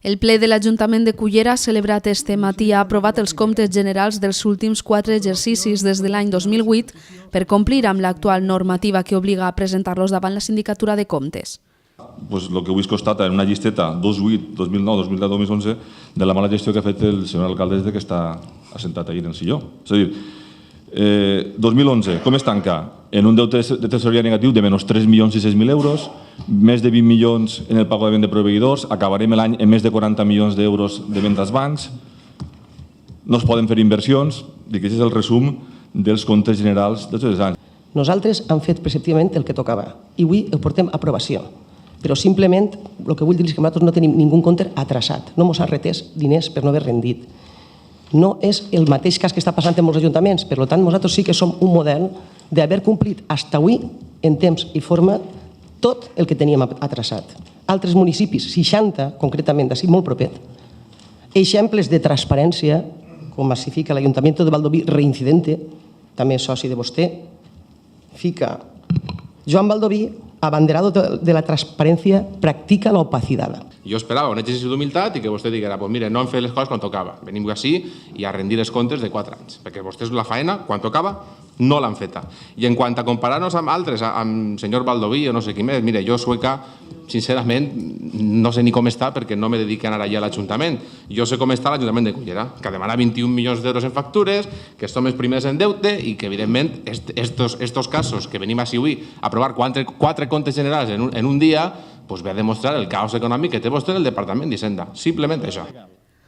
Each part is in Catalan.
El ple de l'Ajuntament de Cullera, celebrat este matí, ha aprovat els comptes generals dels últims 4 exercicis des de l'any 2008 per complir amb l'actual normativa que obliga a presentar-los davant la Sindicatura de Comptes. Pues lo que avui es constata en una llisteta 2008, 2009, 2010, 2011 de la mala gestió que ha fet el senyor alcalde des que està assentat ahir en el silló. És a dir, 2011, com es tanca? En un deute de tesoreria negatiu de menys 3.600.000 euros, més de 20 milions en el pagament de proveïdors, acabarem l'any en més de 40 milions d'euros de venda als bancs, no es poden fer inversions, i aquest és el resum dels comptes generals de tots els anys. Nosaltres hem fet preceptivament el que tocava i avui ho portem a aprovació. Però simplement el que vull dir és que nosaltres no tenim ningú compte atrasat, no ens ha retès diners per no haver rendit. No és el mateix cas que està passant en molts ajuntaments, per tant nosaltres sí que som un model d'haver complit fins avui en temps i forma tot el que teníem atrasat. Altres municipis, 60 concretament, d'ací molt propet, exemples de transparència, com s'hi fica l'Ajuntament de Valdoví Reincidente, també és soci de vostè, fica Joan Valdoví, abanderado de la transparència, practica la opacidad. Jo esperava un exercici d'humilitat i que vostè diguera, pues mire, no hem fet les coses quan tocava, venim així i a rendir els comptes de 4 anys, perquè vostès la feina, quan tocava, no l'han feta. I en quant a comparar-nos amb altres, amb senyor Valdoví o no sé qui més, mire, jo Sueca, sincerament, no sé ni com està perquè no me dedico a anar allà a l'Ajuntament. Jo sé com està l'Ajuntament de Cullera, que demana 21 milions d'euros en factures, que som els primers en deute i que, evidentment, estos casos que venim així avui a aprovar 4 comptes generals en un dia, pues ve a demostrar el caos econòmic que té vostè en el Departament d'Hisenda. Simplement això.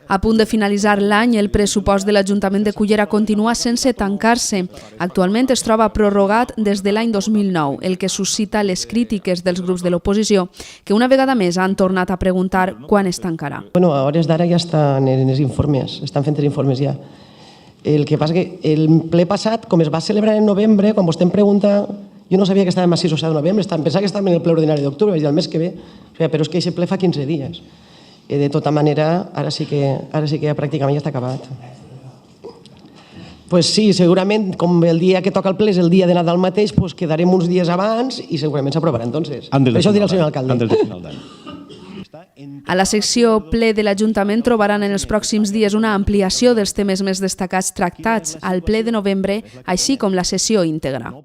A punt de finalitzar l'any, el pressupost de l'Ajuntament de Cullera continua sense tancar-se. Actualment es troba prorrogat des de l'any 2009, el que suscita les crítiques dels grups de l'oposició, que una vegada més han tornat a preguntar quan es tancarà. Bueno, a hores d'ara ja estan en els informes, estan fent els informes ja. El que passa que el ple passat, com es va celebrar en novembre, quan vostè em pregunta, jo no sabia que estàvem a 6 o 7 de novembre, pensava que estàvem en el ple ordinari d'octubre, vaig dir el mes que ve, però és que aquest ple fa 15 dies. De tota manera, ara sí que ja pràcticament ja està acabat. Pues sí, segurament, com el dia que toca el ple és el dia de Nadal mateix, pues quedarem uns dies abans i segurament s'aprovarà entonces. Per això dirà el senyor alcalde. A la secció ple de l'Ajuntament trobaran en els pròxims dies una ampliació dels temes més destacats tractats al ple de novembre, així com la sessió íntegra.